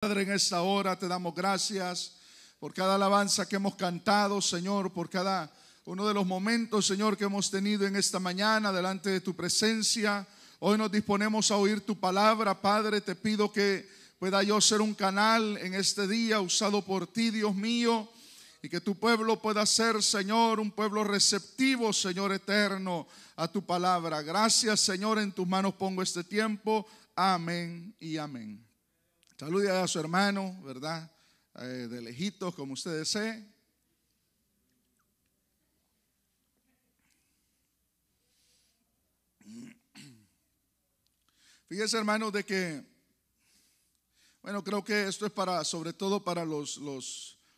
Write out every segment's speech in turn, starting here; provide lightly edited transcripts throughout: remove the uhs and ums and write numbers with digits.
Padre, en esta hora te damos gracias por cada alabanza que hemos cantado, Señor, por cada uno de los momentos, Señor, que hemos tenido en esta mañana delante de tu presencia. Hoy nos disponemos a oír tu palabra, Padre. Te pido que pueda yo ser un canal en este día usado por ti, Dios mío, y que tu pueblo pueda ser, Señor, un pueblo receptivo, Señor eterno, a tu palabra. Gracias, Señor, en tus manos pongo este tiempo. Amén y amén. Salude a su hermano, ¿verdad? De lejitos, como usted desee. Fíjese, hermano, de que, bueno, creo que esto es para, sobre todo para los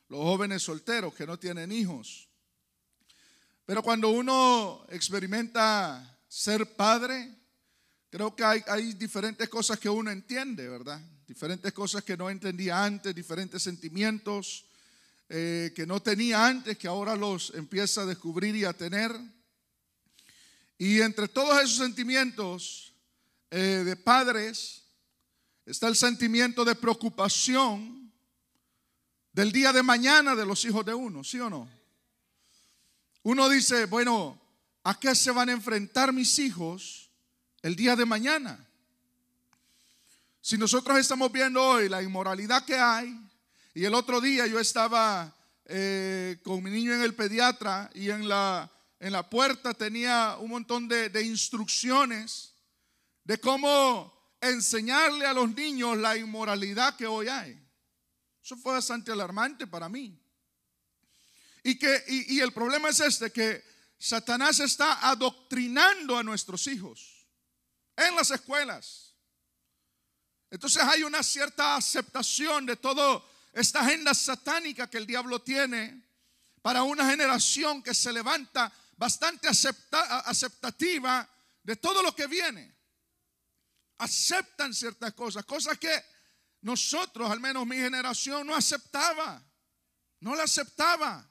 jóvenes solteros que no tienen hijos. Pero cuando uno experimenta ser padre, creo que hay diferentes cosas que uno entiende, ¿verdad? Diferentes cosas que no entendía antes, diferentes sentimientos que no tenía antes, que ahora los empieza a descubrir y a tener. Y entre todos esos sentimientos de padres está el sentimiento de preocupación del día de mañana de los hijos de uno, ¿sí o no? Uno dice, bueno, ¿a qué se van a enfrentar mis hijos el día de mañana? Si nosotros estamos viendo hoy la inmoralidad que hay, y el otro día yo estaba con mi niño en el pediatra y en la puerta tenía un montón de instrucciones de cómo enseñarle a los niños la inmoralidad que hoy hay. Eso fue bastante alarmante para mí. Y el problema es que Satanás está adoctrinando a nuestros hijos en las escuelas. Entonces hay una cierta aceptación de toda esta agenda satánica que el diablo tiene para una generación que se levanta bastante aceptativa de todo lo que viene. Aceptan ciertas cosas que nosotros, al menos mi generación, no aceptaba. No la aceptaba.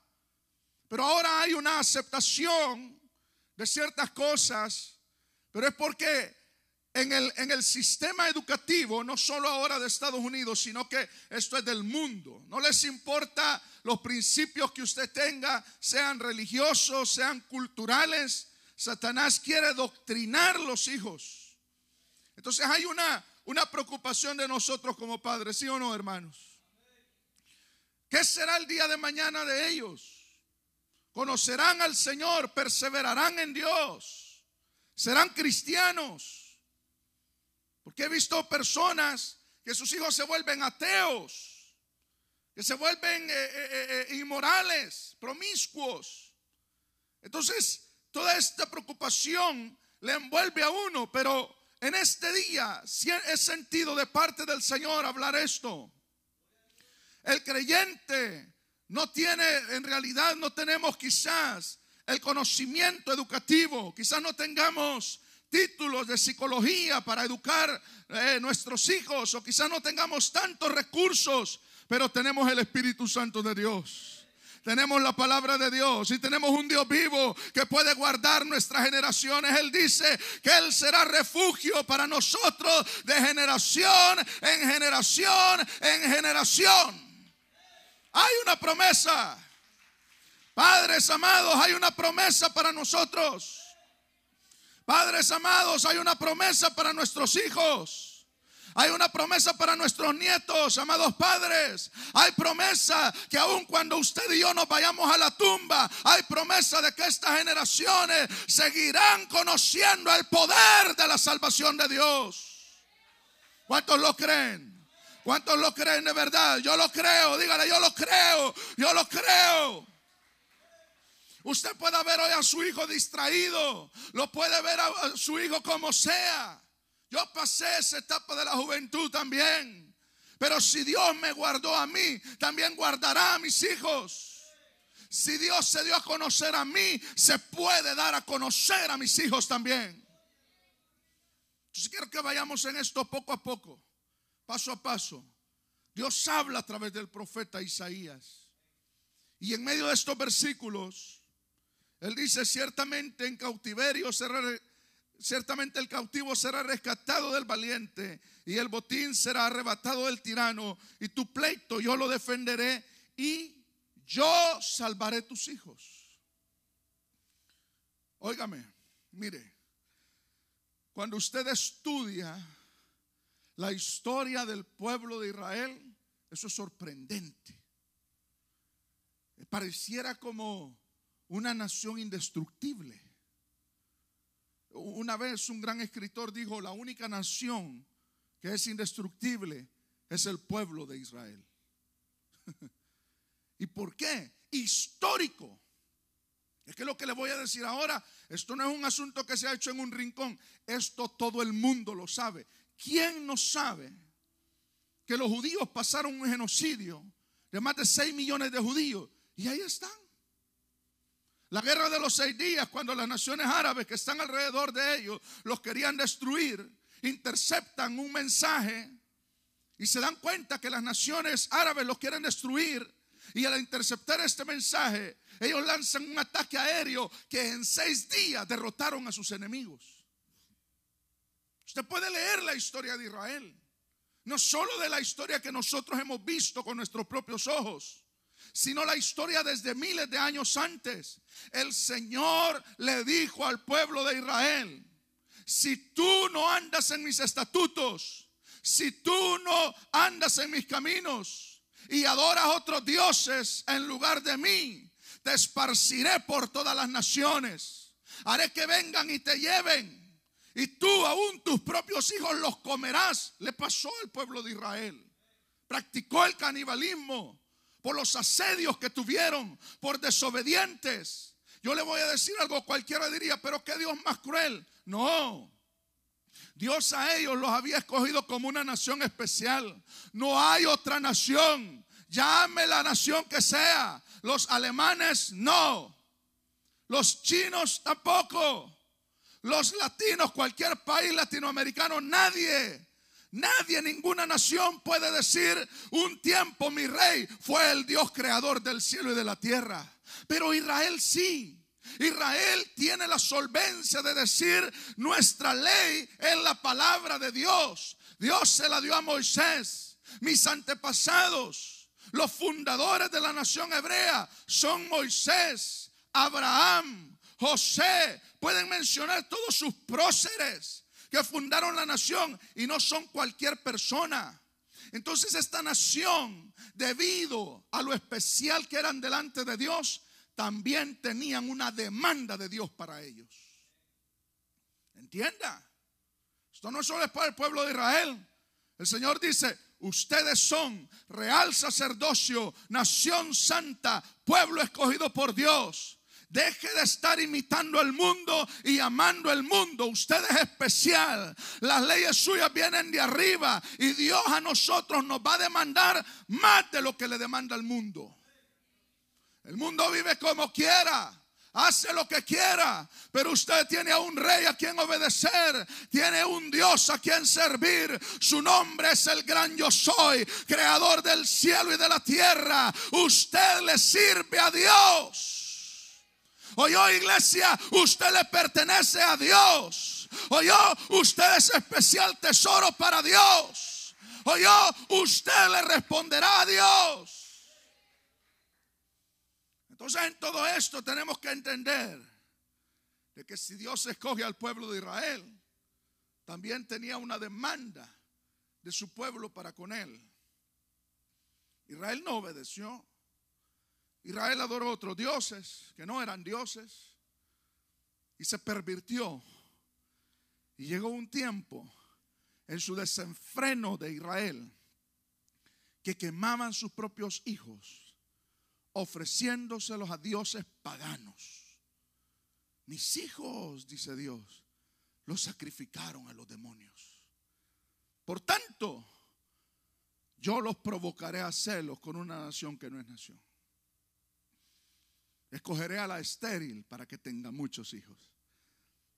Pero ahora hay una aceptación de ciertas cosas, pero es porque en el sistema educativo, no solo ahora de Estados Unidos, sino que esto es del mundo. No les importa los principios que usted tenga, sean religiosos, sean culturales. Satanás quiere doctrinar los hijos. Entonces hay una preocupación de nosotros como padres, ¿sí o no, hermanos? ¿Qué será el día de mañana de ellos? ¿Conocerán al Señor? ¿Perseverarán en Dios? ¿Serán cristianos? Porque he visto personas que sus hijos se vuelven ateos, que se vuelven inmorales, promiscuos. Entonces, toda esta preocupación le envuelve a uno, pero en este día he sentido de parte del Señor hablar esto. El creyente no tiene, en realidad no tenemos quizás el conocimiento educativo, quizás no tengamos títulos de psicología para educar nuestros hijos, o quizás no tengamos tantos recursos, pero tenemos el Espíritu Santo de Dios. Tenemos la palabra de Dios y tenemos un Dios vivo que puede guardar nuestras generaciones. Él dice que Él será refugio para nosotros de generación en generación en generación. Hay una promesa. Padres amados, hay una promesa para nosotros. Padres amados, hay una promesa para nuestros hijos. Hay una promesa para nuestros nietos, amados padres. Hay promesa que aun cuando usted y yo nos vayamos a la tumba, hay promesa de que estas generaciones seguirán conociendo el poder de la salvación de Dios. ¿Cuántos lo creen? ¿Cuántos lo creen de verdad? Yo lo creo, dígale, yo lo creo, yo lo creo. Usted puede ver hoy a su hijo distraído, lo puede ver a su hijo como sea. Yo pasé esa etapa de la juventud también, pero si Dios me guardó a mí, también guardará a mis hijos. Si Dios se dio a conocer a mí, se puede dar a conocer a mis hijos también. Entonces quiero que vayamos en esto poco a poco, paso a paso. Dios habla a través del profeta Isaías, y en medio de estos versículos Él dice: ciertamente en cautiverio ciertamente el cautivo será rescatado del valiente, y el botín será arrebatado del tirano, y tu pleito yo lo defenderé, y yo salvaré tus hijos. Óigame, mire, cuando usted estudia la historia del pueblo de Israel, eso es sorprendente. Pareciera como una nación indestructible. Una vez un gran escritor dijo: la única nación que es indestructible es el pueblo de Israel. ¿Y por qué? Histórico. Es que lo que le voy a decir ahora, esto no es un asunto que se ha hecho en un rincón. Esto todo el mundo lo sabe. ¿Quién no sabe que los judíos pasaron un genocidio de más de 6 millones de judíos? Y ahí están. La guerra de los 6 días, cuando las naciones árabes que están alrededor de ellos los querían destruir, interceptan un mensaje y se dan cuenta que las naciones árabes los quieren destruir. Y al interceptar este mensaje, ellos lanzan un ataque aéreo que en 6 días derrotaron a sus enemigos. Usted puede leer la historia de Israel, no solo de la historia que nosotros hemos visto con nuestros propios ojos, sino la historia desde miles de años antes. El Señor le dijo al pueblo de Israel: si tú no andas en mis estatutos, si tú no andas en mis caminos y adoras a otros dioses en lugar de mí, te esparciré por todas las naciones. Haré que vengan y te lleven, y tú aún tus propios hijos los comerás. Le pasó al pueblo de Israel. Practicó el canibalismo por los asedios que tuvieron, por desobedientes. Yo le voy a decir algo, cualquiera diría: pero qué Dios más cruel. No, Dios a ellos los había escogido como una nación especial. No hay otra nación, llame la nación que sea. Los alemanes no, los chinos tampoco, los latinos, cualquier país latinoamericano, nadie, ninguna nación puede decir: un tiempo mi rey fue el Dios creador del cielo y de la tierra. Pero Israel sí. Israel tiene la solvencia de decir: nuestra ley es la palabra de Dios. Dios se la dio a Moisés. Mis antepasados, los fundadores de la nación hebrea, son Moisés, Abraham, José. Pueden mencionar todos sus próceres que fundaron la nación, y no son cualquier persona. Entonces esta nación, debido a lo especial que eran delante de Dios, también tenían una demanda de Dios para ellos. Entienda, esto no solo es para el pueblo de Israel. El Señor dice: ustedes son real sacerdocio, nación santa, pueblo escogido por Dios. Deje de estar imitando al mundo y amando el mundo. Usted es especial. Las leyes suyas vienen de arriba, y Dios a nosotros nos va a demandar más de lo que le demanda al mundo. El mundo vive como quiera, hace lo que quiera, pero usted tiene a un rey a quien obedecer, tiene un Dios a quien servir. Su nombre es el gran yo soy, creador del cielo y de la tierra. Usted le sirve a Dios. Oyó, iglesia, usted le pertenece a Dios. Oyó, usted es especial tesoro para Dios. Oyó, usted le responderá a Dios. Entonces, en todo esto tenemos que entender de que si Dios escoge al pueblo de Israel, también tenía una demanda de su pueblo para con él. Israel no obedeció. Israel adoró a otros dioses que no eran dioses y se pervirtió. Y llegó un tiempo en su desenfreno de Israel que quemaban sus propios hijos, ofreciéndoselos a dioses paganos. Mis hijos, dice Dios, los sacrificaron a los demonios. Por tanto, yo los provocaré a celos con una nación que no es nación. Escogeré a la estéril para que tenga muchos hijos.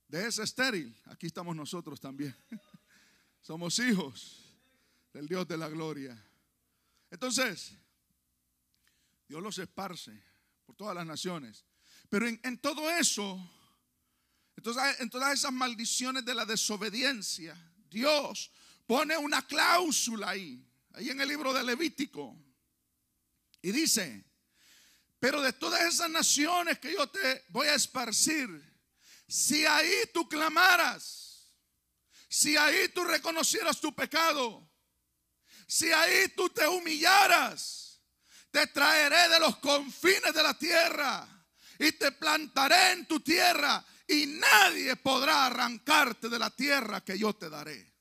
De ese estéril, aquí estamos nosotros también. Somos hijos del Dios de la gloria. Entonces, Dios los esparce por todas las naciones. Pero en todo eso, Entonces, en todas esas maldiciones de la desobediencia, Dios pone una cláusula ahí en el libro de Levítico. Y dice: pero de todas esas naciones que yo te voy a esparcir, si ahí tú clamaras, si ahí tú reconocieras tu pecado, si ahí tú te humillaras, te traeré de los confines de la tierra y te plantaré en tu tierra, y nadie podrá arrancarte de la tierra que yo te daré.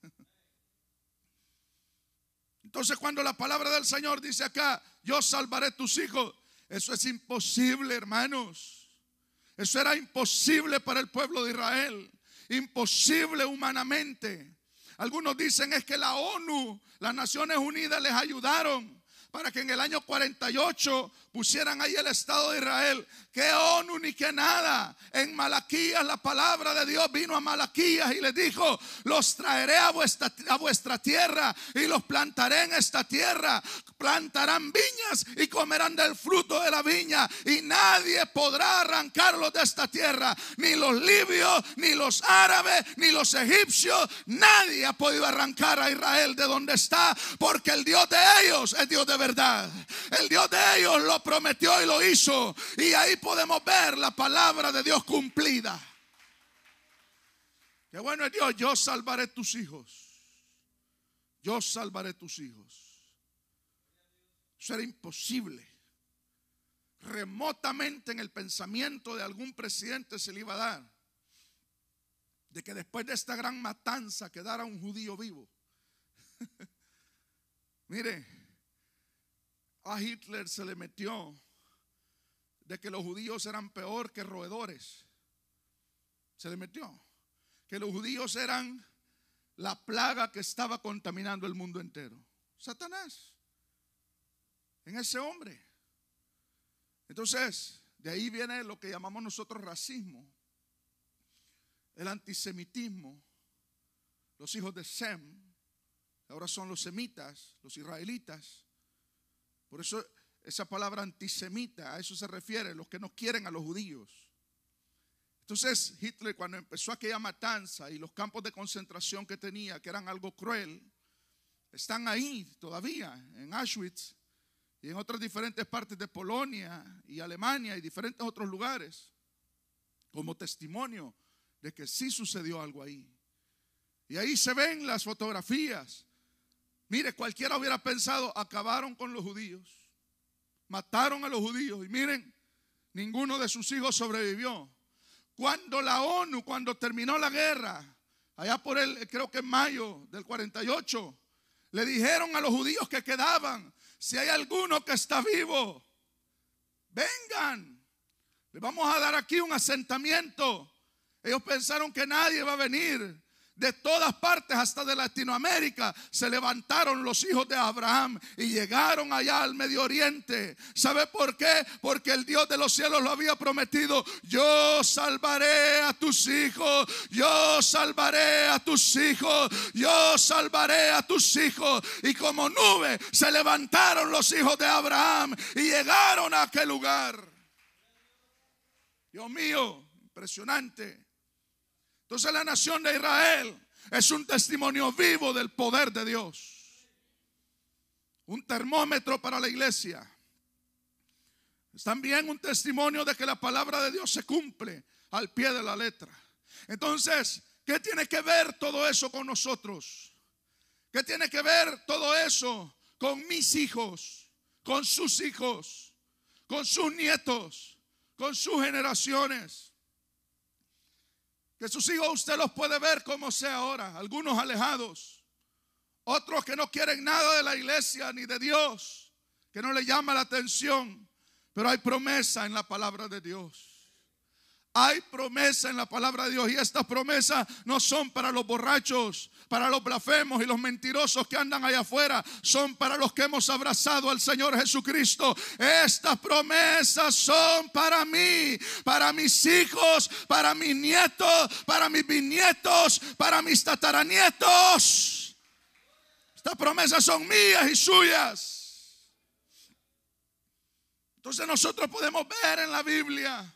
Entonces, cuando la palabra del Señor dice acá: yo salvaré tus hijos, eso es imposible, hermanos. Eso era imposible para el pueblo de Israel, imposible humanamente. Algunos dicen es que la ONU, las Naciones Unidas, les ayudaron para que en el año 48 pusieran ahí el Estado de Israel. Que ONU ni que nada. En Malaquías la palabra de Dios vino a Malaquías y les dijo: los traeré a vuestra tierra y los plantaré en esta tierra. Plantarán viñas y comerán del fruto de la viña, y nadie podrá arrancarlos de esta tierra. Ni los libios, ni los árabes, ni los egipcios. Nadie ha podido arrancar a Israel de donde está, porque el Dios de ellos es Dios de verdad. El Dios de ellos lo prometió y lo hizo. Y ahí podemos ver la palabra de Dios cumplida. Qué bueno es Dios. Yo salvaré tus hijos. Yo salvaré tus hijos. Eso era imposible. Remotamente en el pensamiento de algún presidente se le iba a dar de que después de esta gran matanza quedara un judío vivo. Mire, a Hitler se le metió de que los judíos eran peor que roedores. Se le metió que los judíos eran la plaga que estaba contaminando el mundo entero. Satanás en ese hombre. Entonces, de ahí viene lo que llamamos nosotros racismo, el antisemitismo. Los hijos de Sem ahora son los semitas, los israelitas. Por eso esa palabra antisemita, a eso se refiere, los que no quieren a los judíos. Entonces Hitler, cuando empezó aquella matanza y los campos de concentración que tenía, que eran algo cruel, están ahí todavía en Auschwitz y en otras diferentes partes de Polonia y Alemania y diferentes otros lugares, como testimonio de que sí sucedió algo ahí. Y ahí se ven las fotografías. Mire, cualquiera hubiera pensado: acabaron con los judíos, mataron a los judíos, y miren, ninguno de sus hijos sobrevivió. Cuando la ONU, cuando terminó la guerra, allá por creo que en mayo del 48, le dijeron a los judíos que quedaban: si hay alguno que está vivo, vengan, le vamos a dar aquí un asentamiento. Ellos pensaron que nadie iba a venir. De todas partes, hasta de Latinoamérica, se levantaron los hijos de Abraham y llegaron allá al Medio Oriente. ¿Sabe por qué? Porque el Dios de los cielos lo había prometido: yo salvaré a tus hijos, yo salvaré a tus hijos, yo salvaré a tus hijos. Y como nube se levantaron los hijos de Abraham y llegaron a aquel lugar. Dios mío, impresionante. Entonces la nación de Israel es un testimonio vivo del poder de Dios. Un termómetro para la iglesia. Es también un testimonio de que la palabra de Dios se cumple al pie de la letra. Entonces, ¿qué tiene que ver todo eso con nosotros? ¿Qué tiene que ver todo eso con mis hijos, con sus hijos, con sus nietos, con sus generaciones? Que sus hijos usted los puede ver como sea ahora, algunos alejados, otros que no quieren nada de la iglesia ni de Dios, que no le llama la atención, pero hay promesa en la palabra de Dios. Hay promesa en la palabra de Dios, y estas promesas no son para los borrachos, para los blasfemos y los mentirosos que andan allá afuera. Son para los que hemos abrazado al Señor Jesucristo. Estas promesas son para mí, para mis hijos, para mis nietos, para mis bisnietos, para mis tataranietos. Estas promesas son mías y suyas. Entonces nosotros podemos ver en la Biblia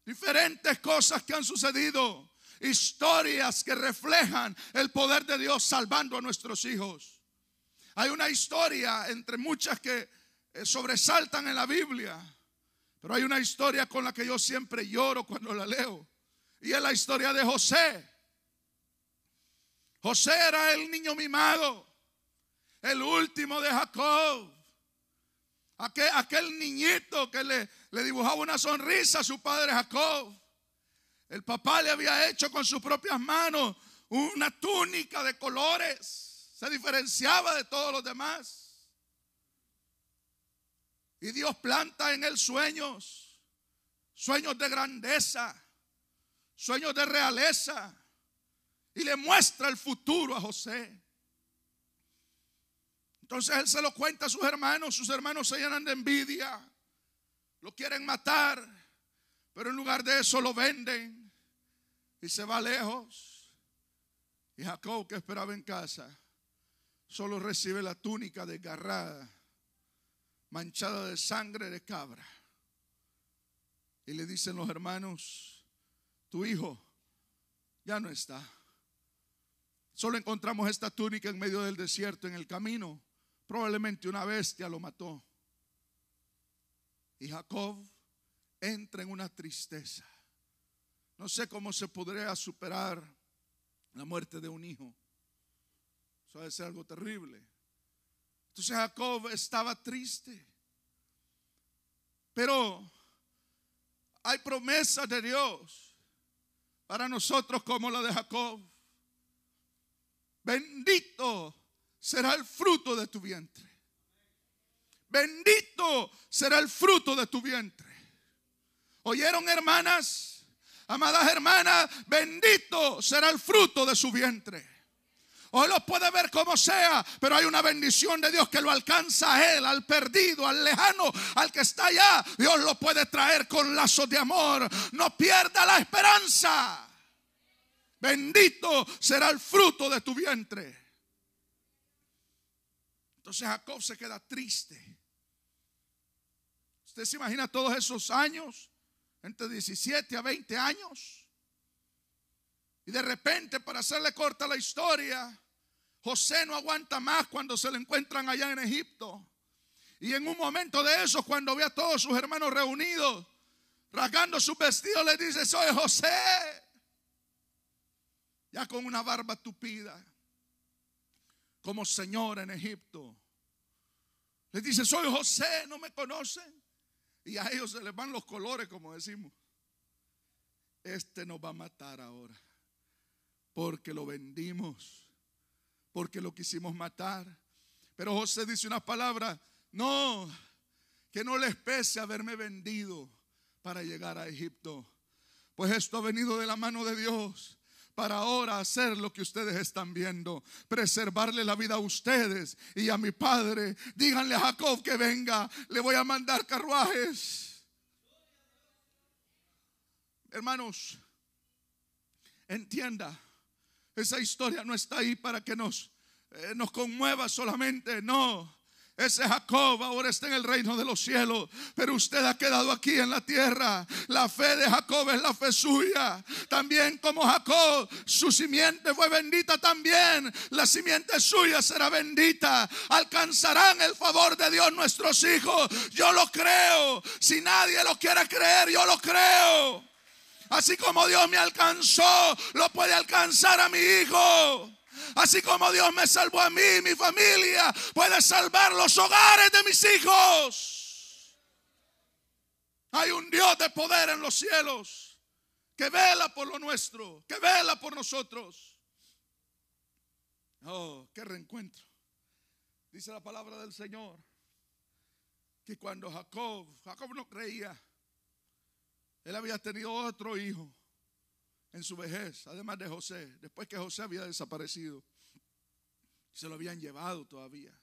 diferentes cosas que han sucedido. historias que reflejan el poder de Dios salvando a nuestros hijos. Hay una historia entre muchas que sobresaltan en la Biblia, pero hay una historia con la que yo siempre lloro cuando la leo, y es la historia de José. José era el niño mimado, el último de Jacob, aquel niñito que le dibujaba una sonrisa a su padre Jacob. El papá le había hecho con sus propias manos una túnica de colores, se diferenciaba de todos los demás. Y Dios planta en él sueños de grandeza, sueños de realeza, y le muestra el futuro a José. Entonces él se lo cuenta a sus hermanos se llenan de envidia, lo quieren matar, pero en lugar de eso lo venden y se va lejos. Y Jacob, que esperaba en casa, solo recibe la túnica desgarrada, manchada de sangre de cabra. Y le dicen los hermanos: tu hijo ya no está. Solo encontramos esta túnica en medio del desierto, en el camino. Probablemente una bestia lo mató. Y Jacob entra en una tristeza. No sé cómo se podría superar la muerte de un hijo. Eso debe ser algo terrible. Entonces Jacob estaba triste. Pero hay promesas de Dios para nosotros como la de Jacob. Bendito será el fruto de tu vientre. Bendito será el fruto de tu vientre. ¿Oyeron, hermanas? Amadas hermanas, bendito será el fruto de su vientre. Hoy lo puede ver como sea, pero hay una bendición de Dios que lo alcanza a él, al perdido, al lejano, al que está allá. Dios lo puede traer con lazos de amor. No pierda la esperanza. Bendito será el fruto de tu vientre. Entonces Jacob se queda triste. ¿Usted se imagina todos esos años? Entre 17 a 20 años. Y de repente, para hacerle corta la historia, José no aguanta más cuando se le encuentran allá en Egipto. Y en un momento de eso, cuando ve a todos sus hermanos reunidos, rasgando sus vestidos, le dice: soy José. Ya con una barba tupida, como señor en Egipto. Les dice: soy José, ¿no me conocen? Y a ellos se les van los colores, como decimos. Este nos va a matar ahora, porque lo vendimos, porque lo quisimos matar. Pero José dice una palabra: no, que no les pese haberme vendido para llegar a Egipto, pues esto ha venido de la mano de Dios para ahora hacer lo que ustedes están viendo, preservarle la vida a ustedes y a mi padre. Díganle a Jacob que venga, le voy a mandar carruajes. Hermanos, entienda, esa historia no está ahí para que nos conmueva solamente, no. Ese Jacob ahora está en el reino de los cielos, pero usted ha quedado aquí en la tierra. La fe de Jacob es la fe suya. También como Jacob, su simiente fue bendita, también la simiente suya será bendita. Alcanzarán el favor de Dios nuestros hijos. Yo lo creo. Si nadie lo quiere creer, yo lo creo. Así como Dios me alcanzó, lo puede alcanzar a mi hijo. Así como Dios me salvó a mí y mi familia, puede salvar los hogares de mis hijos. Hay un Dios de poder en los cielos que vela por lo nuestro, que vela por nosotros. Oh, qué reencuentro. Dice la palabra del Señor que cuando Jacob no creía, él había tenido otro hijo en su vejez, además de José, después que José había desaparecido. Se lo habían llevado todavía.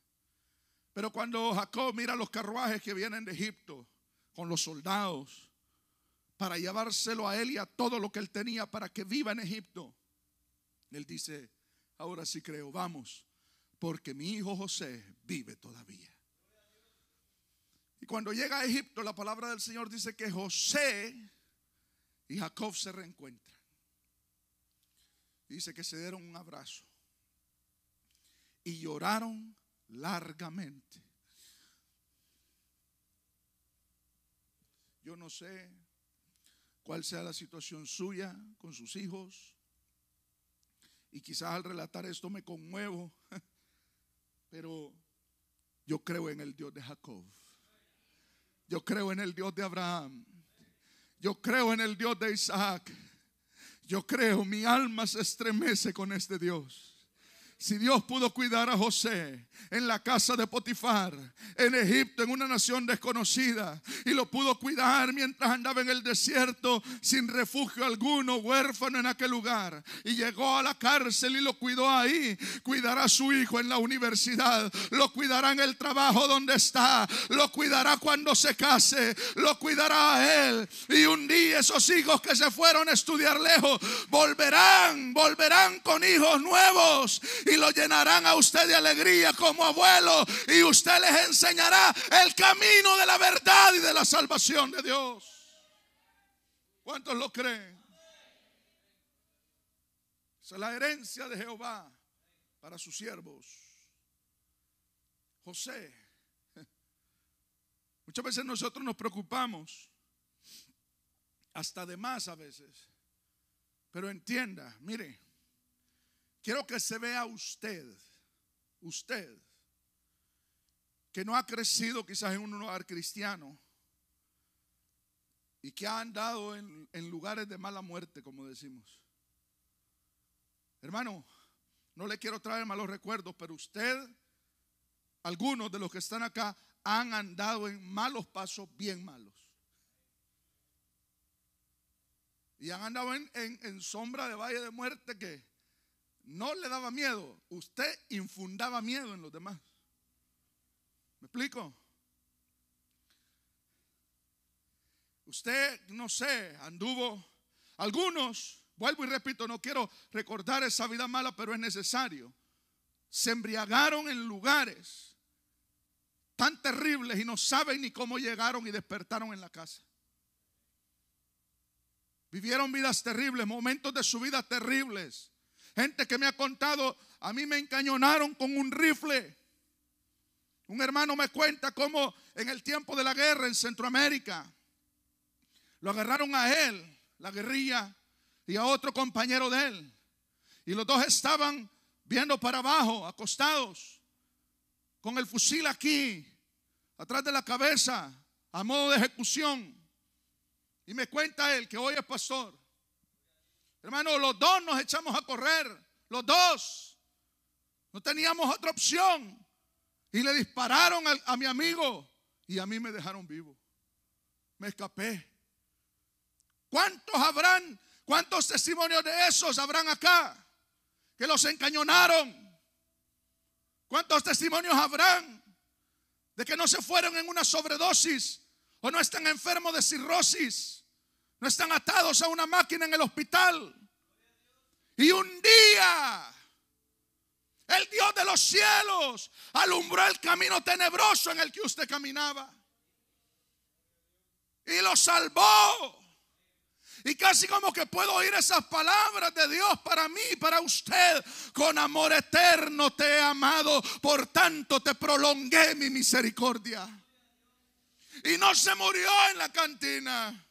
Pero cuando Jacob mira los carruajes que vienen de Egipto con los soldados para llevárselo a él y a todo lo que él tenía para que viva en Egipto, él dice: ahora sí creo, vamos, porque mi hijo José vive todavía. Y cuando llega a Egipto, la palabra del Señor dice que José y Jacob se reencuentran. Dice que se dieron un abrazo y lloraron largamente. Yo no sé cuál sea la situación suya con sus hijos, y quizás al relatar esto me conmuevo, pero yo creo en el Dios de Jacob, yo creo en el Dios de Abraham, yo creo en el Dios de Isaac. Yo creo, mi alma se estremece con este Dios. Si Dios pudo cuidar a José en la casa de Potifar, en Egipto, en una nación desconocida, y lo pudo cuidar mientras andaba en el desierto sin refugio alguno, huérfano en aquel lugar, y llegó a la cárcel y lo cuidó ahí, cuidará a su hijo en la universidad, lo cuidará en el trabajo donde está, lo cuidará cuando se case, lo cuidará a él. Y un día esos hijos que se fueron a estudiar lejos volverán con hijos nuevos y lo llenarán a usted de alegría como abuelo, y usted les enseñará el camino de la verdad y de la salvación de Dios. ¿Cuántos lo creen? Esa es la herencia de Jehová para sus siervos. José. Muchas veces nosotros nos preocupamos, hasta de más a veces, pero entienda, mire, quiero que se vea usted que no ha crecido quizás en un hogar cristiano y que ha andado en lugares de mala muerte, como decimos. Hermano, no le quiero traer malos recuerdos, pero usted, algunos de los que están acá, han andado en malos pasos bien malos. Y han andado en sombra de valle de muerte que no le daba miedo. Usted infundaba miedo en los demás. ¿Me explico? Usted, no sé, anduvo. Algunos, vuelvo y repito, no quiero recordar esa vida mala, pero es necesario. Se embriagaron en lugares tan terribles y no saben ni cómo llegaron y despertaron en la casa. Vivieron vidas terribles, momentos de su vida terribles. Gente que me ha contado, a mí me encañonaron con un rifle. Un hermano me cuenta cómo en el tiempo de la guerra en Centroamérica lo agarraron a él, la guerrilla, y a otro compañero de él. Y los dos estaban viendo para abajo, acostados, con el fusil aquí, atrás de la cabeza, a modo de ejecución. Y me cuenta él, que hoy es pastor. Hermano, los dos nos echamos a correr. Los dos. No teníamos otra opción. Y le dispararon a mi amigo. Y a mí me dejaron vivo. Me escapé. ¿Cuántos testimonios de esos habrán acá? Que los encañonaron. ¿Cuántos testimonios habrán de que no se fueron en una sobredosis? O no están enfermos de cirrosis. No están atados a una máquina en el hospital. Y un día el Dios de los cielos alumbró el camino tenebroso en el que usted caminaba y lo salvó. Y casi como que puedo oír esas palabras de Dios para mí y para usted: con amor eterno te he amado, por tanto te prolongué mi misericordia. Y no se murió en la cantina.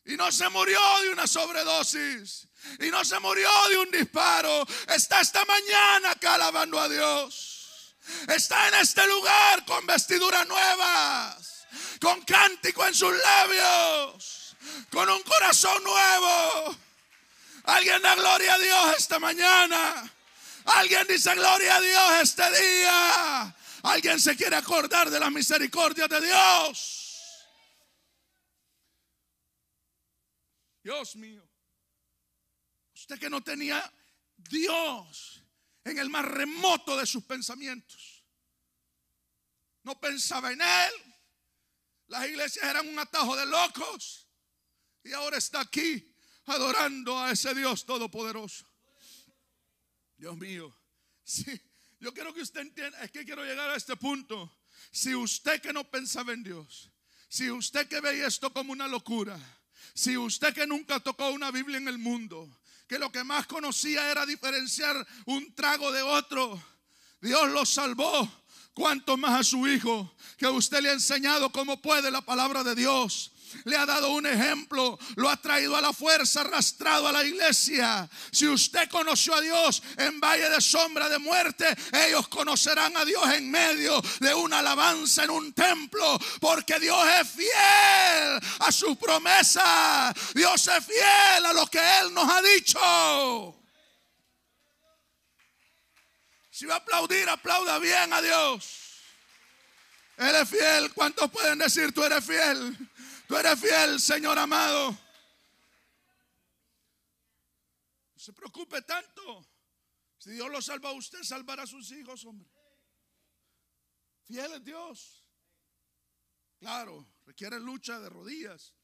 Y no se murió de una sobredosis. Y no se murió de un disparo. Está esta mañana acá alabando a Dios. Está en este lugar con vestiduras nuevas, con cántico en sus labios, con un corazón nuevo. Alguien da gloria a Dios esta mañana. Alguien dice gloria a Dios este día. Alguien se quiere acordar de la misericordia de Dios. Dios mío, usted que no tenía Dios en el más remoto de sus pensamientos, no pensaba en Él. Las iglesias eran un atajo de locos, y ahora está aquí adorando a ese Dios todopoderoso. Dios mío, sí, yo quiero que usted entienda, es que quiero llegar a este punto. Si usted que no pensaba en Dios, si usted que veía esto como una locura, si usted que nunca tocó una Biblia en el mundo, que lo que más conocía era diferenciar un trago de otro. Dios lo salvó. Cuanto más a su hijo, que usted le ha enseñado cómo puede la palabra de Dios. Le ha dado un ejemplo, lo ha traído a la fuerza, arrastrado a la iglesia. Si usted conoció a Dios en valle de sombra de muerte, ellos conocerán a Dios en medio de una alabanza en un templo, porque Dios es fiel a su promesa. Dios es fiel a lo que Él nos ha dicho. Si va a aplaudir, aplauda bien a Dios. Él es fiel. ¿Cuántos pueden decir tú eres fiel? Tú eres fiel, Señor amado. No se preocupe tanto. Si Dios lo salva a usted, salvará a sus hijos, hombre. Fiel es Dios. Claro, requiere lucha de rodillas.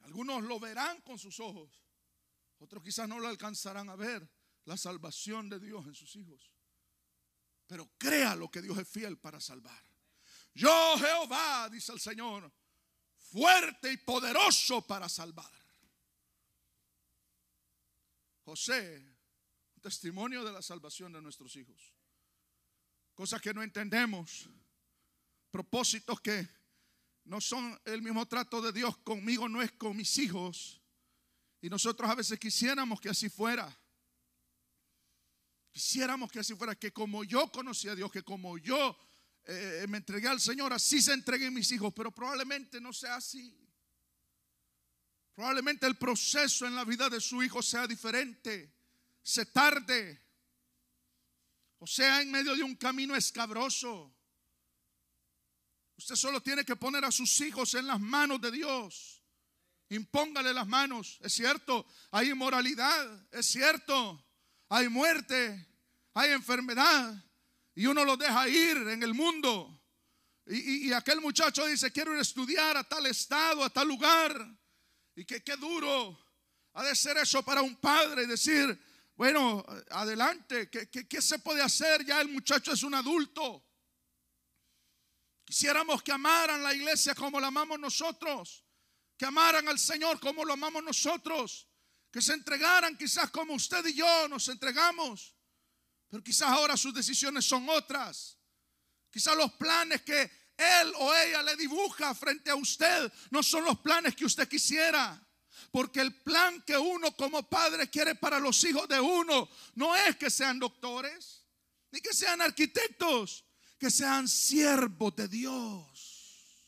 Algunos lo verán con sus ojos. Otros quizás no lo alcanzarán a ver. La salvación de Dios en sus hijos. Pero crea lo que Dios es fiel para salvar. Yo, Jehová, dice el Señor, fuerte y poderoso para salvar. José, un testimonio de la salvación de nuestros hijos. Cosas que no entendemos. Propósitos que no son el mismo trato de Dios conmigo, no es con mis hijos. Y nosotros a veces quisiéramos que así fuera. Quisiéramos que así fuera, que como yo conocí a Dios, que como yo me entregué al Señor, así se entreguen mis hijos, pero probablemente no sea así. Probablemente el proceso en la vida de su hijo sea diferente, se tarde, o sea en medio de un camino escabroso. Usted solo tiene que poner a sus hijos en las manos de Dios. Impóngale las manos. Es cierto, hay inmoralidad, es cierto. Hay muerte, hay enfermedad, y uno los deja ir en el mundo. Y aquel muchacho dice: quiero ir a estudiar a tal estado, a tal lugar. Y qué duro ha de ser eso para un padre, decir: bueno, adelante, ¿qué se puede hacer? Ya el muchacho es un adulto. Quisiéramos que amaran la iglesia como la amamos nosotros, que amaran al Señor como lo amamos nosotros, que se entregaran quizás como usted y yo nos entregamos. Pero quizás ahora sus decisiones son otras. Quizás los planes que él o ella le dibuja frente a usted no son los planes que usted quisiera. Porque el plan que uno como padre quiere para los hijos de uno no es que sean doctores, ni que sean arquitectos, que sean siervos de Dios.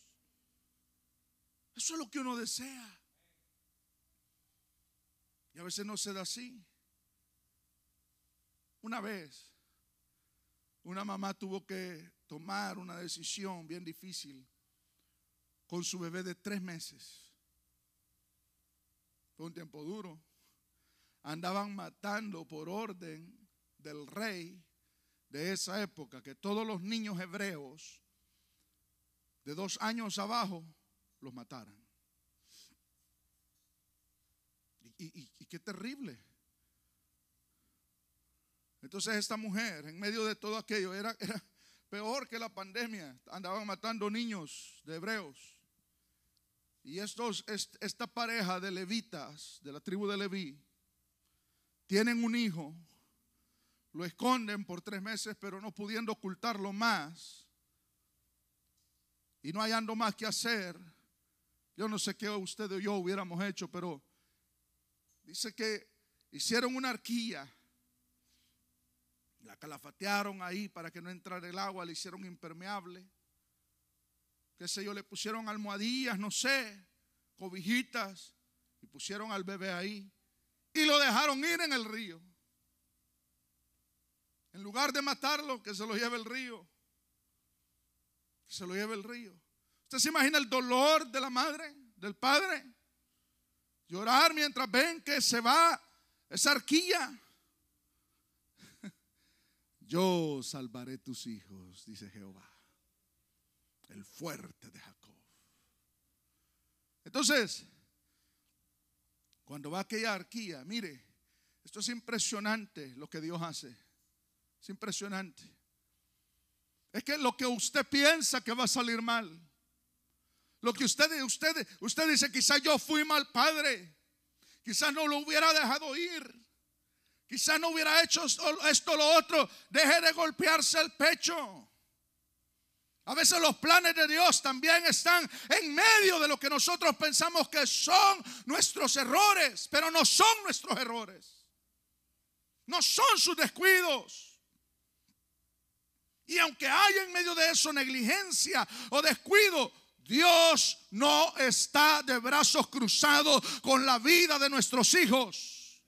Eso es lo que uno desea. Y a veces no se da así. Una vez, una mamá tuvo que tomar una decisión bien difícil con su bebé de 3 meses. Fue un tiempo duro. Andaban matando por orden del rey de esa época, que todos los niños hebreos de 2 años abajo los mataran. Y qué terrible. Entonces esta mujer, en medio de todo aquello, era peor que la pandemia. Andaban matando niños de hebreos. Y esta pareja de levitas, de la tribu de Leví, tienen un hijo. Lo esconden por 3 meses, pero no pudiendo ocultarlo más, y no hallando más que hacer. Yo no sé qué usted o yo hubiéramos hecho, pero dice que hicieron una arquilla, la calafatearon ahí para que no entrara el agua, la hicieron impermeable, qué sé yo, le pusieron almohadillas, no sé, cobijitas, y pusieron al bebé ahí y lo dejaron ir en el río. En lugar de matarlo, que se lo lleve el río. Que se lo lleve el río. ¿Usted se imagina el dolor de la madre, del padre? Llorar mientras ven que se va esa arquilla. Yo salvaré tus hijos, dice Jehová, el fuerte de Jacob. Entonces, cuando va aquella arquilla, mire, esto es impresionante lo que Dios hace. Es impresionante. Es que lo que usted piensa que va a salir mal, lo que usted dice, quizás yo fui mal padre, Quizás no lo hubiera dejado ir. Quizás no hubiera hecho esto o lo otro. Deje de golpearse el pecho. A veces los planes de Dios también están en medio de lo que nosotros pensamos que son nuestros errores, pero no son nuestros errores. No son sus descuidos. Y aunque haya en medio de eso negligencia o descuido, Dios no está de brazos cruzados con la vida de nuestros hijos.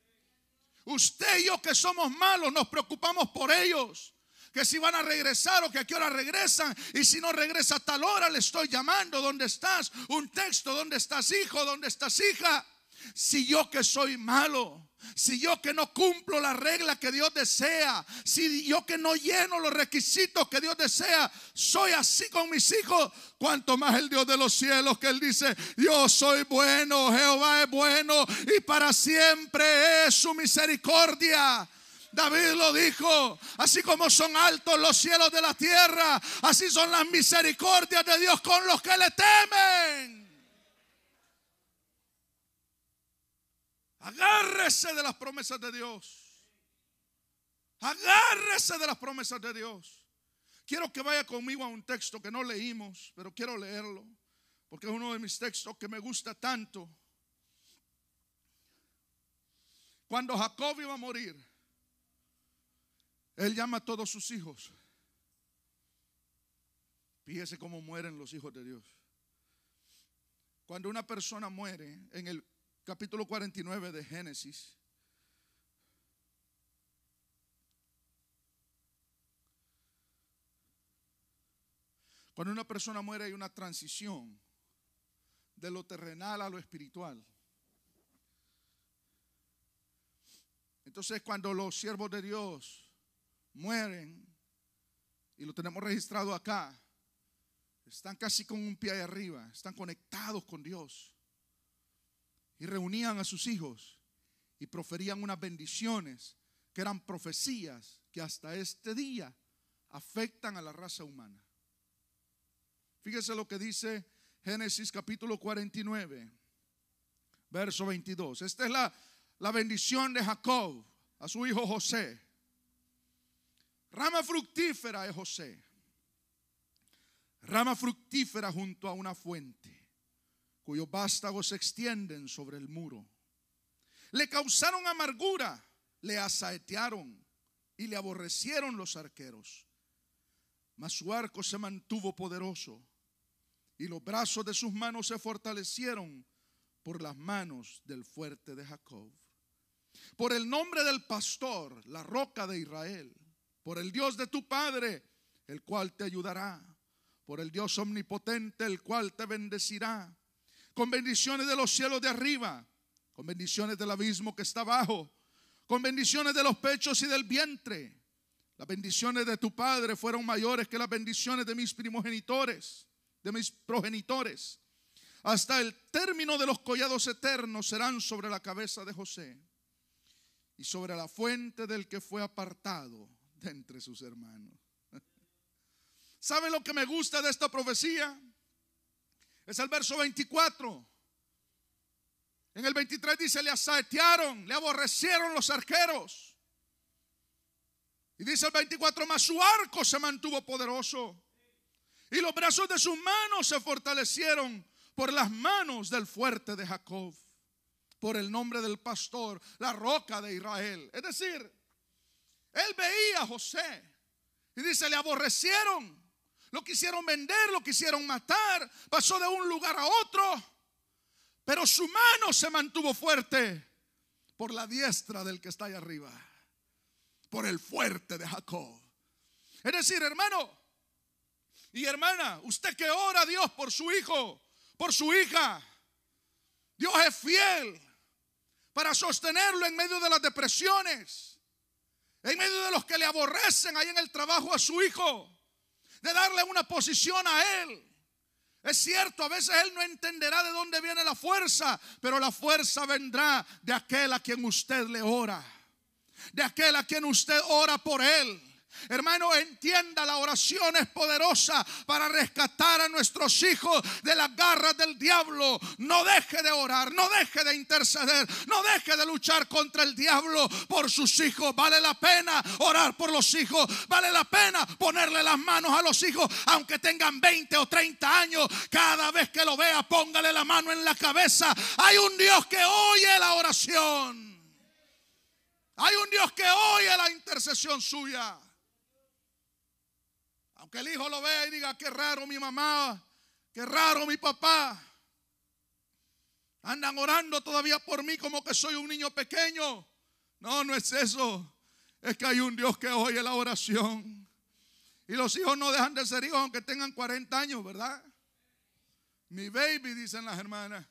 Usted y yo que somos malos nos preocupamos por ellos. Que si van a regresar o que a qué hora regresan. Y si no regresa a tal hora, le estoy llamando. ¿Dónde estás? Un texto. ¿Dónde estás, hijo? ¿Dónde estás, hija? Si yo que soy malo, si yo que no cumplo la regla que Dios desea, si yo que no lleno los requisitos que Dios desea, soy así con mis hijos, cuanto más el Dios de los cielos, que Él dice: yo soy bueno, Jehová es bueno y para siempre es su misericordia. David lo dijo: así como son altos los cielos de la tierra, así son las misericordias de Dios con los que le temen. Agárrese de las promesas de Dios. Agárrese de las promesas de Dios. Quiero que vaya conmigo a un texto que no leímos, pero quiero leerlo porque es uno de mis textos que me gusta tanto. Cuando Jacob iba a morir, él llama a todos sus hijos. Fíjese cómo mueren los hijos de Dios. Cuando una persona muere, en el capítulo 49 de Génesis, cuando una persona muere hay una transición de lo terrenal a lo espiritual. Entonces, cuando los siervos de Dios mueren, y lo tenemos registrado acá, están casi con un pie ahí arriba, están conectados con Dios, y reunían a sus hijos y proferían unas bendiciones que eran profecías que hasta este día afectan a la raza humana. Fíjese lo que dice Génesis capítulo 49, verso 22. Esta es la bendición de Jacob a su hijo José. Rama fructífera es José, rama fructífera junto a una fuente, cuyos vástagos se extienden sobre el muro. Le causaron amargura, le asaetearon y le aborrecieron los arqueros. Mas su arco se mantuvo poderoso y los brazos de sus manos se fortalecieron por las manos del fuerte de Jacob. Por el nombre del pastor, la roca de Israel, por el Dios de tu padre, el cual te ayudará, por el Dios omnipotente, el cual te bendecirá, con bendiciones de los cielos de arriba, con bendiciones del abismo que está abajo, con bendiciones de los pechos y del vientre. Las bendiciones de tu padre fueron mayores que las bendiciones de mis primogenitores, de mis progenitores. Hasta el término de los collados eternos serán sobre la cabeza de José y sobre la fuente del que fue apartado de entre sus hermanos. ¿Sabe lo que me gusta de esta profecía? Es el verso 24. En el 23 dice: le asaetearon, le aborrecieron los arqueros. Y dice el 24: mas su arco se mantuvo poderoso y los brazos de sus manos se fortalecieron por las manos del fuerte de Jacob, por el nombre del pastor, la roca de Israel. Es decir, él veía a José y dice: le aborrecieron, lo quisieron vender, lo quisieron matar, pasó de un lugar a otro, pero su mano se mantuvo fuerte por la diestra del que está ahí arriba, por el fuerte de Jacob. Es decir, hermano y hermana, usted que ora a Dios por su hijo, por su hija, Dios es fiel para sostenerlo en medio de las depresiones, en medio de los que le aborrecen ahí en el trabajo a su hijo, de darle una posición a él. Es cierto, a veces él no entenderá de dónde viene la fuerza, pero la fuerza vendrá de aquel a quien usted le ora, de aquel a quien usted ora por él, Hermano, entienda, la oración es poderosa para rescatar a nuestros hijos de las garras del diablo. No deje de orar, no deje de interceder, no deje de luchar contra el diablo por sus hijos. Vale la pena orar por los hijos, vale la pena ponerle las manos a los hijos, aunque tengan 20 o 30 años. Cada vez que lo vea, póngale la mano en la cabeza. Hay un Dios que oye la oración. Hay un Dios que oye la intercesión suya. Aunque el hijo lo vea y diga: qué raro mi mamá, qué raro mi papá, andan orando todavía por mí como que soy un niño pequeño. No, no es eso. Es que hay un Dios que oye la oración. Y los hijos no dejan de ser hijos aunque tengan 40 años, ¿verdad? Mi baby, dicen las hermanas.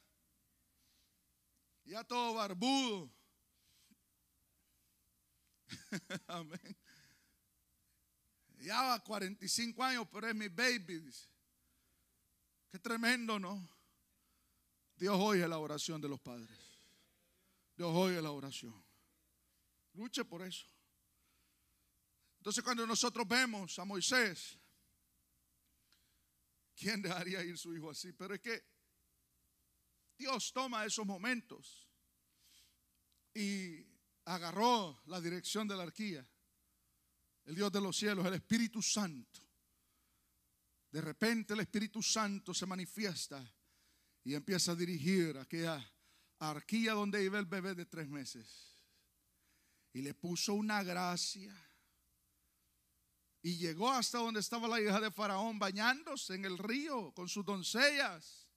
Ya todo barbudo. Amén. Ya va 45 años, pero es mi baby, dice. Qué tremendo, ¿no? Dios oye la oración de los padres. Dios oye la oración. Luche por eso. Entonces, cuando nosotros vemos a Moisés, ¿quién dejaría ir su hijo así? Pero es que Dios toma esos momentos y agarró la dirección de la arquía. El Dios de los cielos, el Espíritu Santo. De repente el Espíritu Santo se manifiesta y empieza a dirigir aquella arquía donde iba el bebé de 3 meses. Y le puso una gracia. Y llegó hasta donde estaba la hija de Faraón bañándose en el río con sus doncellas.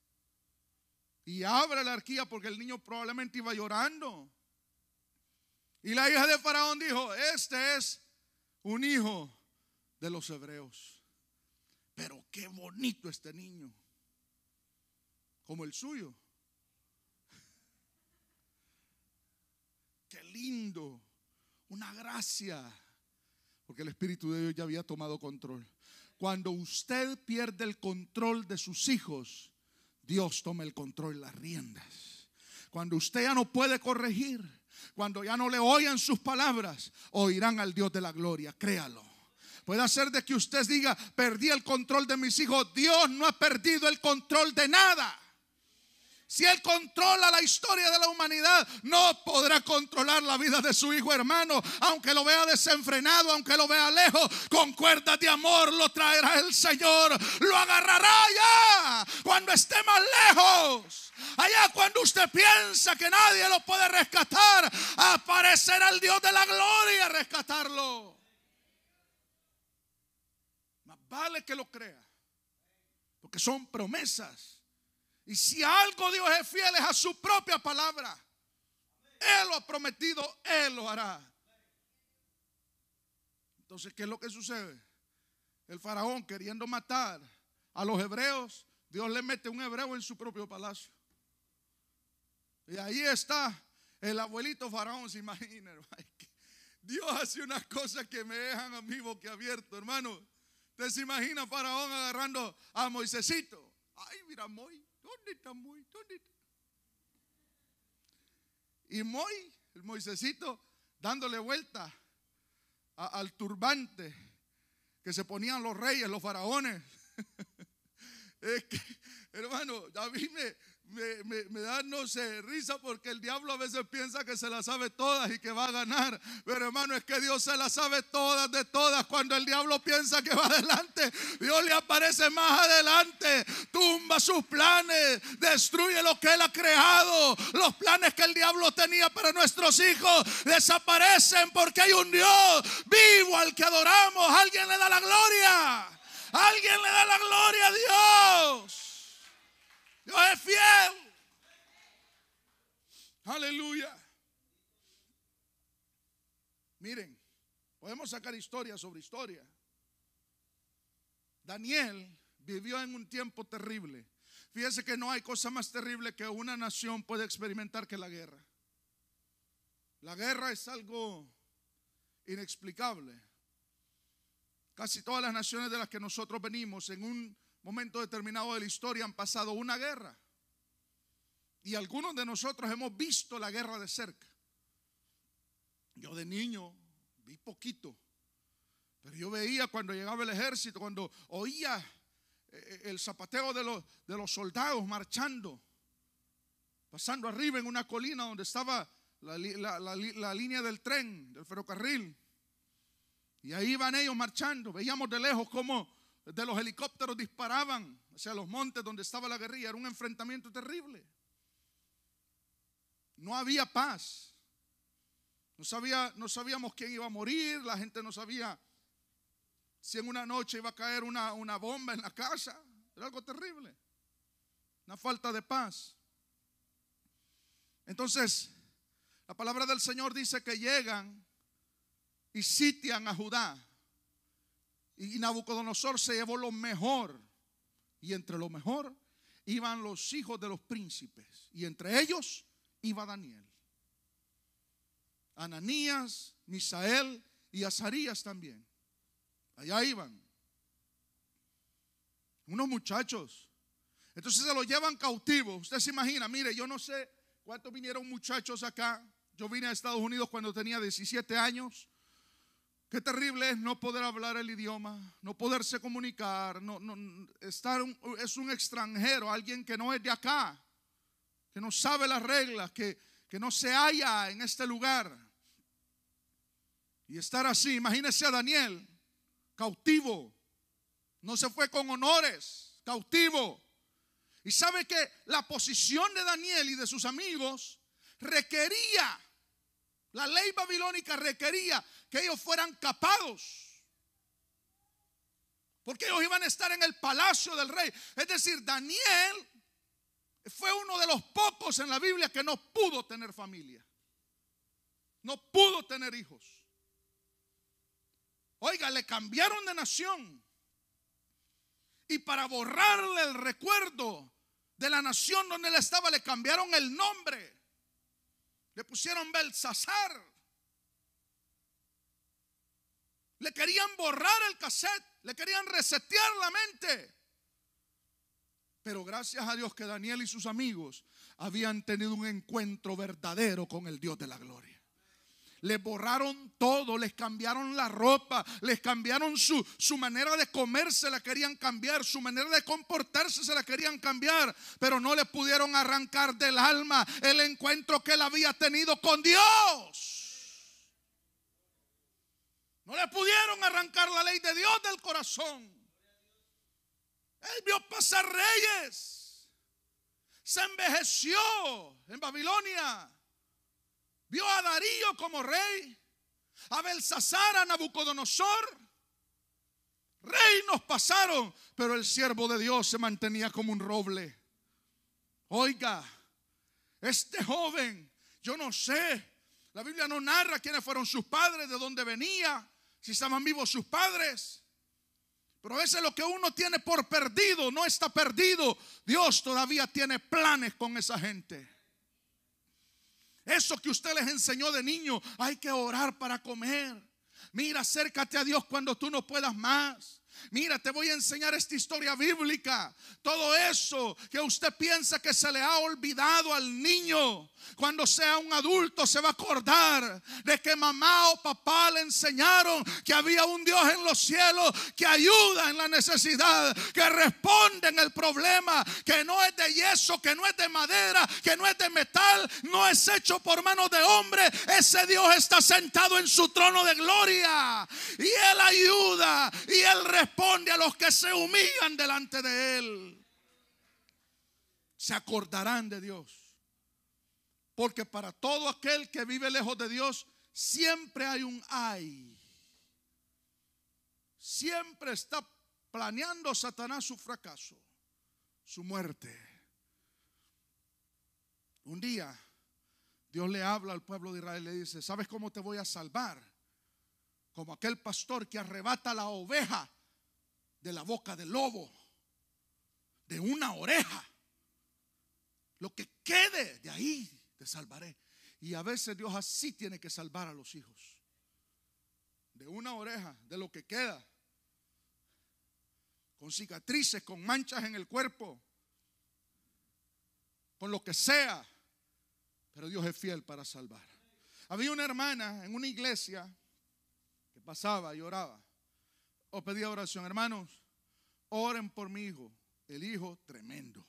Y abre la arquía porque el niño probablemente iba llorando. Y la hija de Faraón dijo: este es un hijo de los hebreos. Pero qué bonito este niño, como el suyo. Qué lindo, una gracia, porque el Espíritu de Dios ya había tomado control. Cuando usted pierde el control de sus hijos, Dios toma el control, las riendas. Cuando usted ya no puede corregir, cuando ya no le oigan sus palabras, oirán al Dios de la gloria, créalo. Puede ser de que usted diga: perdí el control de mis hijos. Dios no ha perdido el control de nada. Si Él controla la historia de la humanidad, no podrá controlar la vida de su hijo, hermano. Aunque lo vea desenfrenado, aunque lo vea lejos, con cuerdas de amor lo traerá el Señor. Lo agarrará allá cuando esté más lejos. Allá cuando usted piensa que nadie lo puede rescatar, aparecerá el Dios de la gloria a rescatarlo. Más vale que lo crea, porque son promesas. Y si algo Dios es fiel, es a su propia palabra. Él lo ha prometido, Él lo hará. Entonces, ¿qué es lo que sucede? El faraón, queriendo matar a los hebreos, Dios le mete un hebreo en su propio palacio. Y ahí está el abuelito faraón. Se imagina, hermano, Dios hace unas cosas que me dejan a mí boquiabierto, hermano. Usted se imagina faraón agarrando a Moisésito. Ay, mira, Moy, ¿dónde está Moy? ¿Dónde está? Y Moy, el Moisésito, dándole vuelta al turbante que se ponían los reyes, los faraones. Es que, hermano, a mí me da, no sé, risa, porque el diablo a veces piensa que se las sabe todas y que va a ganar. Pero hermano, es que Dios se las sabe todas de todas. Cuando el diablo piensa que va adelante, Dios le aparece más adelante, tumba sus planes, destruye lo que Él ha creado. Los planes que el diablo tenía para nuestros hijos desaparecen, porque hay un Dios vivo al que adoramos. Alguien le da la gloria. Alguien le da la gloria a Dios. Dios es fiel. Aleluya. Miren, podemos sacar historia sobre historia. Daniel vivió en un tiempo terrible. Fíjense que no hay cosa más terrible que una nación puede experimentar que la guerra. La guerra es algo inexplicable. Casi todas las naciones de las que nosotros venimos en un momento determinado de la historia han pasado una guerra. Y algunos de nosotros hemos visto la guerra de cerca. Yo de niño vi poquito, Pero yo veía cuando llegaba el ejército, cuando oía el zapateo de los soldados marchando, pasando arriba en una colina donde estaba la línea del tren, del ferrocarril. Y ahí iban ellos marchando. Veíamos de lejos cómo de los helicópteros disparaban hacia los montes donde estaba la guerrilla. Era un enfrentamiento terrible. No había paz. No sabíamos quién iba a morir. La gente no sabía si en una noche iba a caer una bomba en la casa. Era algo terrible. Una falta de paz. Entonces, la palabra del Señor dice que llegan y sitian a Judá. Y Nabucodonosor se llevó lo mejor. Y entre lo mejor iban los hijos de los príncipes. Y entre ellos iba Daniel, Ananías, Misael y Azarías también. Allá iban unos muchachos. Entonces se los llevan cautivos. Usted se imagina, mire, yo no sé cuántos vinieron muchachos acá. Yo vine a Estados Unidos cuando tenía 17 años. Qué terrible es no poder hablar el idioma, no poderse comunicar, es un extranjero, alguien que no es de acá, que no sabe las reglas, que no se halla en este lugar. Y estar así, imagínese a Daniel, cautivo, no se fue con honores, cautivo. Y sabe que la posición de Daniel y de sus amigos requería, la ley babilónica requería que ellos fueran capados, porque ellos iban a estar en el palacio del rey. Es decir, Daniel fue uno de los pocos en la Biblia que no pudo tener familia, no pudo tener hijos. Oiga, le cambiaron de nación, y para borrarle el recuerdo de la nación donde él estaba, le cambiaron el nombre. Le pusieron Belsasar. Le querían borrar el cassette, le querían resetear la mente. Pero gracias a Dios que Daniel y sus amigos habían tenido un encuentro verdadero con el Dios de la gloria. Les borraron todo, les cambiaron la ropa, les cambiaron su manera de comer, se la querían cambiar, su manera de comportarse se la querían cambiar, pero no le pudieron arrancar del alma el encuentro que él había tenido con Dios. No le pudieron arrancar la ley de Dios del corazón. Él vio pasar reyes, se envejeció en Babilonia. Vio a Darío como rey, a Belsasar, a Nabucodonosor. Reinos pasaron, pero el siervo de Dios se mantenía como un roble. Oiga, este joven, yo no sé, la Biblia no narra quiénes fueron sus padres, de dónde venía, si estaban vivos sus padres. Pero a veces lo que uno tiene por perdido no está perdido. Dios todavía tiene planes con esa gente. Eso que usted les enseñó de niño, hay que orar para comer. Mira, acércate a Dios cuando tú no puedas más. Mira, te voy a enseñar esta historia bíblica. Todo eso que usted piensa que se le ha olvidado al niño, cuando sea un adulto se va a acordar de que mamá o papá le enseñaron que había un Dios en los cielos que ayuda en la necesidad, que responde en el problema, que no es de yeso, que no es de madera, que no es de metal, no es hecho por manos de hombre. Ese Dios está sentado en su trono de gloria y Él ayuda y Él responde a los que se humillan delante de Él. Se acordarán de Dios. Porque para todo aquel que vive lejos de Dios, siempre hay un ay. Siempre está planeando Satanás su fracaso, su muerte. Un día Dios le habla al pueblo de Israel y le dice: ¿sabes cómo te voy a salvar? Como aquel pastor que arrebata la oveja de la boca del lobo, de una oreja. Lo que quede de ahí te salvaré. Y a veces Dios así tiene que salvar a los hijos. De una oreja, de lo que queda. Con cicatrices, con manchas en el cuerpo, con lo que sea. Pero Dios es fiel para salvar. Había una hermana en una iglesia que pasaba y oraba. o pedía oración. Hermanos, oren por mi hijo. El hijo tremendo,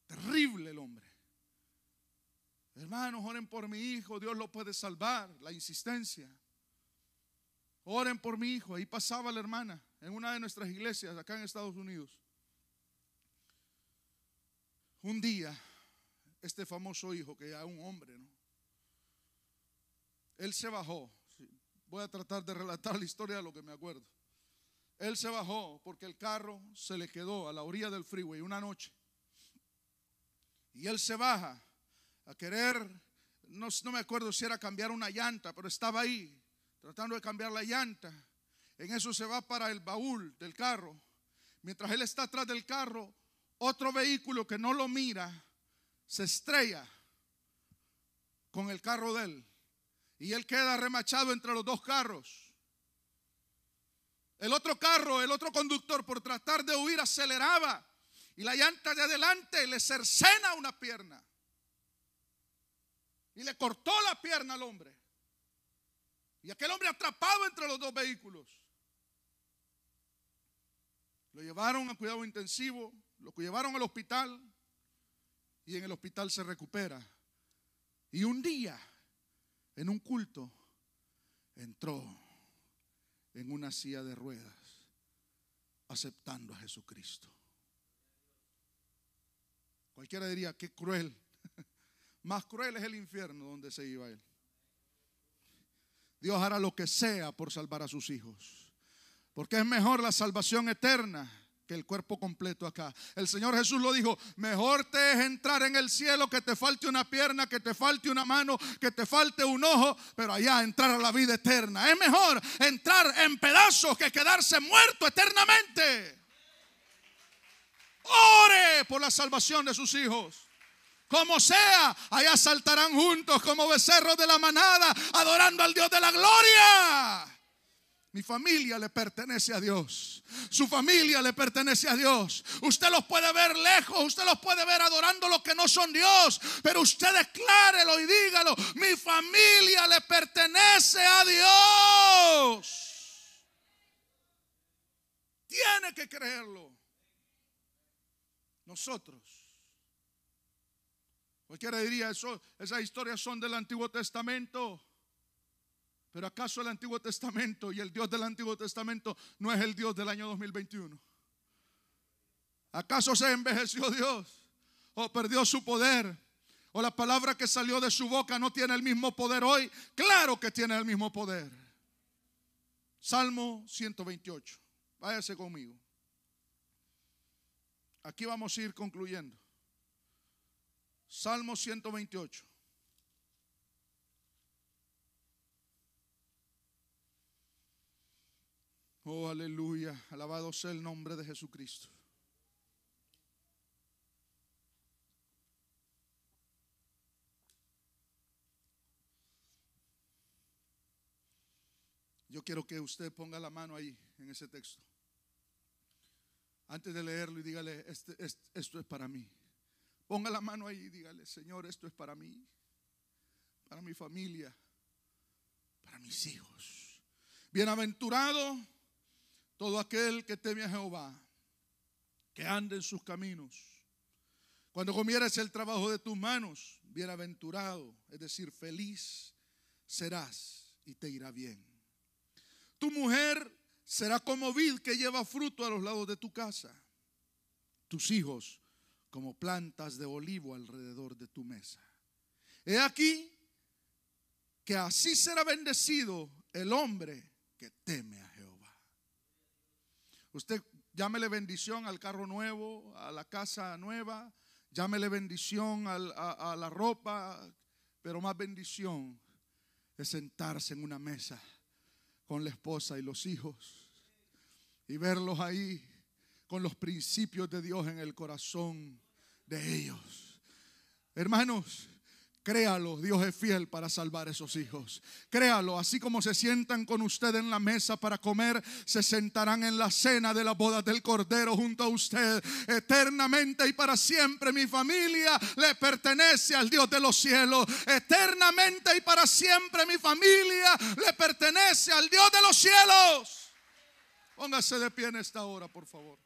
terrible el hombre. Hermanos, oren por mi hijo, Dios lo puede salvar. La insistencia. Oren por mi hijo. Ahí pasaba la hermana en una de nuestras iglesias acá en Estados Unidos. Un día, este famoso hijo, que ya es un hombre, ¿no? Él se bajó. Voy a tratar de relatar la historia de lo que me acuerdo. Él se bajó porque el carro se le quedó a la orilla del freeway una noche. Y él se baja a querer, no me acuerdo si era cambiar una llanta, pero estaba ahí tratando de cambiar la llanta. En eso se va para el baúl del carro. Mientras él está atrás del carro, otro vehículo que no lo mira se estrella con el carro de él. Y él queda remachado entre los dos carros. El otro carro, el otro conductor, por tratar de huir, aceleraba. Y la llanta de adelante le cercena una pierna. Y le cortó la pierna al hombre. Y aquel hombre atrapado entre los dos vehículos. Lo llevaron a cuidado intensivo, lo llevaron al hospital. Y en el hospital se recupera. Y un día, en un culto, entró en una silla de ruedas, aceptando a Jesucristo. Cualquiera diría, qué cruel. Más cruel es el infierno donde se iba él. Dios hará lo que sea por salvar a sus hijos, porque es mejor la salvación eterna que el cuerpo completo acá. El Señor Jesús lo dijo: mejor te es entrar en el cielo que te falte una pierna, que te falte una mano, que te falte un ojo, pero allá entrar a la vida eterna. Es mejor entrar en pedazos que quedarse muerto eternamente. Ore por la salvación de sus hijos. Como sea, allá saltarán juntos como becerros de la manada, adorando al Dios de la gloria. Mi familia le pertenece a Dios. Su familia le pertenece a Dios. Usted los puede ver lejos, usted los puede ver adorando los que no son Dios, pero usted declárelo y dígalo: mi familia le pertenece a Dios. Tiene que creerlo. Nosotros. Cualquiera diría, esas historias son del Antiguo Testamento. Pero ¿acaso el Antiguo Testamento y el Dios del Antiguo Testamento no es el Dios del año 2021? ¿Acaso se envejeció Dios? ¿O perdió su poder? ¿O la palabra que salió de su boca no tiene el mismo poder hoy? Claro que tiene el mismo poder. Salmo 128. Váyase conmigo. Aquí vamos a ir concluyendo. Salmo 128. Oh, aleluya, alabado sea el nombre de Jesucristo. Yo quiero que usted ponga la mano ahí en ese texto. Antes de leerlo, y dígale: esto es para mí. Ponga la mano ahí y dígale: Señor, esto es para mí, para mi familia, para mis hijos. Bienaventurado todo aquel que teme a Jehová, que ande en sus caminos. Cuando comieres el trabajo de tus manos, bienaventurado, es decir, feliz serás y te irá bien. Tu mujer será como vid que lleva fruto a los lados de tu casa. Tus hijos como plantas de olivo alrededor de tu mesa. He aquí que así será bendecido el hombre que teme a Jehová. Usted llámele bendición al carro nuevo, a la casa nueva, llámele bendición a la ropa, pero más bendición es sentarse en una mesa con la esposa y los hijos y verlos ahí con los principios de Dios en el corazón de ellos. Hermanos, créalo, Dios es fiel para salvar esos hijos. Créalo, así como se sientan con usted en la mesa para comer, se sentarán en la cena de la boda del Cordero junto a usted. Eternamente y para siempre mi familia le pertenece al Dios de los cielos. Eternamente y para siempre mi familia le pertenece al Dios de los cielos. Póngase de pie en esta hora, por favor.